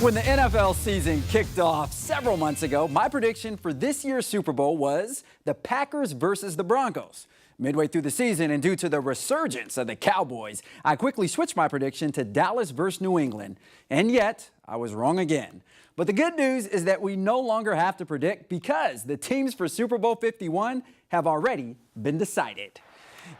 When the NFL season kicked off several months ago, my prediction for this year's Super Bowl was the Packers versus the Broncos. Midway through the season, and due to the resurgence of the Cowboys, I quickly switched my prediction to Dallas versus New England. And yet, I was wrong again. But the good news is that we no longer have to predict because the teams for Super Bowl 51 have already been decided.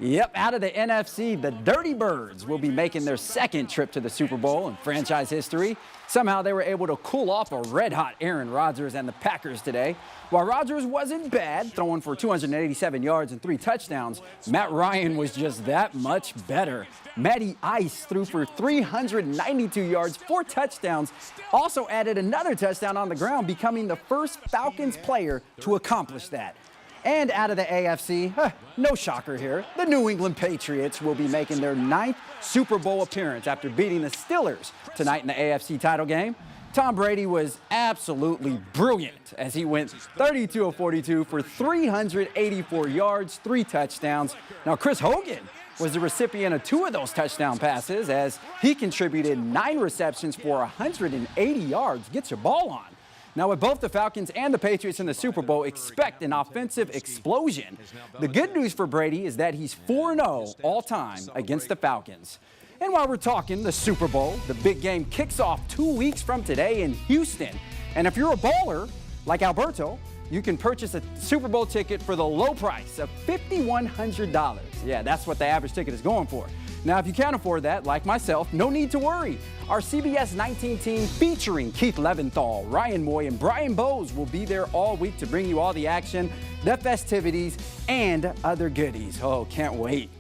Yep, out of the NFC, the Dirty Birds will be making their second trip to the Super Bowl in franchise history. Somehow they were able to cool off a red-hot Aaron Rodgers and the Packers today. While Rodgers wasn't bad, throwing for 287 yards and 3 touchdowns, Matt Ryan was just that much better. Matty Ice threw for 392 yards, 4 touchdowns, also added another touchdown on the ground, becoming the first Falcons player to accomplish that. And out of the AFC, no shocker here, the New England Patriots will be making their 9th Super Bowl appearance after beating the Steelers tonight in the AFC title game. Tom Brady was absolutely brilliant as he went 32 of 42 for 384 yards, 3 touchdowns. Now, Chris Hogan was the recipient of 2 of those touchdown passes as he contributed 9 receptions for 180 yards. Get your ball on. Now, with both the Falcons and the Patriots in the Super Bowl, expect an offensive explosion. The good news for Brady is that he's 4-0 all-time against the Falcons. And while we're talking the Super Bowl, the big game kicks off 2 weeks from today in Houston. And if you're a baller like Alberto, you can purchase a Super Bowl ticket for the low price of $5,100. Yeah, that's what the average ticket is going for. Now, if you can't afford that, like myself, no need to worry. Our CBS 19 team featuring Keith Leventhal, Ryan Moy, and Brian Bowes will be there all week to bring you all the action, the festivities, and other goodies. Oh, can't wait.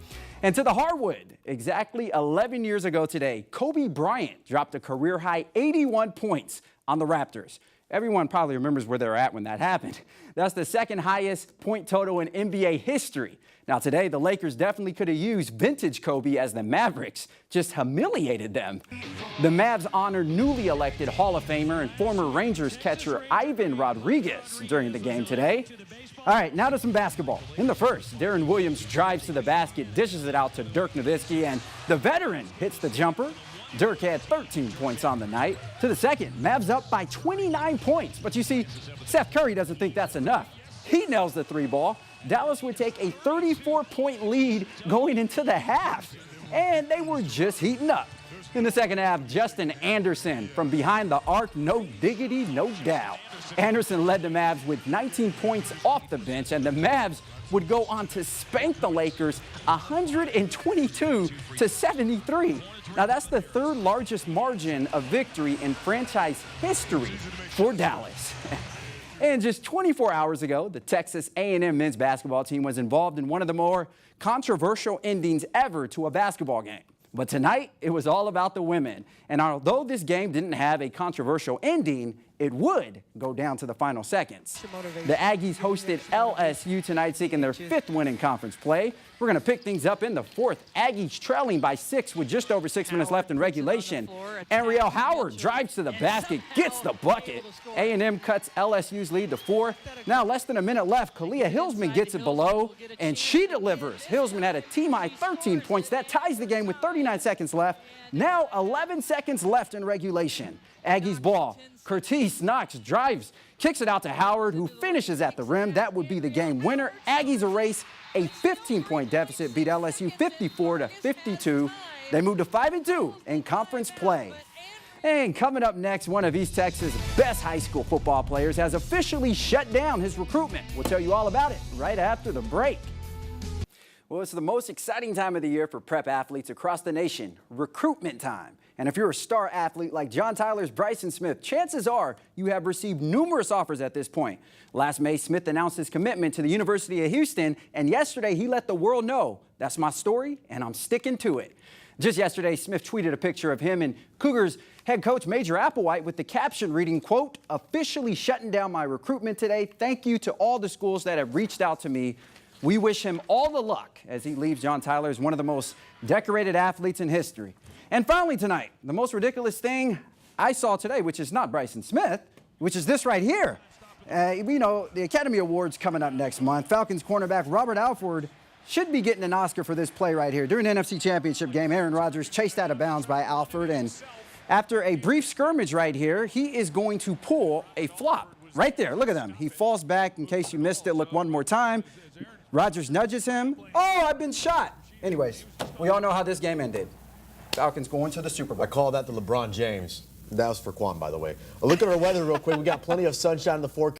And to the hardwood, exactly 11 years ago today, Kobe Bryant dropped a career-high 81 points on the Raptors. Everyone probably remembers where they were at when that happened. That's the second highest point total in NBA history. Now today, the Lakers definitely could have used vintage Kobe as the Mavericks just humiliated them. The Mavs honored newly elected Hall of Famer and former Rangers catcher Ivan Rodriguez during the game today. All right, now to some basketball. In the first, Darren Williams drives to the basket, dishes it out to Dirk Nowitzki, and the veteran hits the jumper. Dirk had 13 points on the night. To the second, Mavs up by 29 points. But you see, Steph Curry doesn't think that's enough. He nails the 3-ball. Dallas would take a 34-point lead going into the half. And they were just heating up. In the second half, Justin Anderson from behind the arc, no diggity, no doubt. Anderson led the Mavs with 19 points off the bench, and the Mavs would go on to spank the Lakers 122-73. Now, that's the 3rd largest margin of victory in franchise history for Dallas. And just 24 hours ago, the Texas A&M men's basketball team was involved in one of the more controversial endings ever to a basketball game. But tonight, it was all about the women. And although this game didn't have a controversial ending, it would go down to the final seconds. The Aggies hosted LSU tonight, seeking their 5th win in conference play. We're going to pick things up in the 4th. Aggies trailing by 6 with just over 6 minutes left in regulation. Ariel Howard drives to the basket, gets the bucket. A&M cuts LSU's lead to 4. Now less than a minute left. Kalia Hillsman gets it below, and she delivers. Hillsman had a team-high 13 points. That ties the game with 39 seconds left. Now 11 seconds left in regulation. Aggies ball. Curtis Knox drives, kicks it out to Howard, who finishes at the rim. That would be the game winner. Aggies erase a 15-point deficit, beat LSU 54-52. They move to 5-2 in conference play. And coming up next, one of East Texas' best high school football players has officially shut down his recruitment. We'll tell you all about it right after the break. Well, it's the most exciting time of the year for prep athletes across the nation, recruitment time. And if you're a star athlete like John Tyler's Bryson Smith, chances are you have received numerous offers at this point. Last May, Smith announced his commitment to the University of Houston, and yesterday he let the world know, that's my story, and I'm sticking to it. Just yesterday, Smith tweeted a picture of him and Cougars head coach Major Applewhite with the caption reading, quote, "Officially shutting down my recruitment today. Thank you to all the schools that have reached out to me. We wish him all the luck as he leaves John Tyler as one of the most decorated athletes in history." And finally tonight, the most ridiculous thing I saw today, which is not Bryson Smith, which is this right here. The Academy Awards coming up next month. Falcons cornerback Robert Alford should be getting an Oscar for this play right here. During the NFC Championship game, Aaron Rodgers chased out of bounds by Alford, and After a brief skirmish right here, he is going to pull a flop. Right there, look at him. He falls back. In case you missed it, look one more time. Rodgers nudges him. Oh, I've been shot. Anyways, we all know how this game ended. Falcons going to the Super Bowl. I call that the LeBron James. That was for Quan, by the way. A look at our weather real quick. We got plenty of sunshine in the forecast.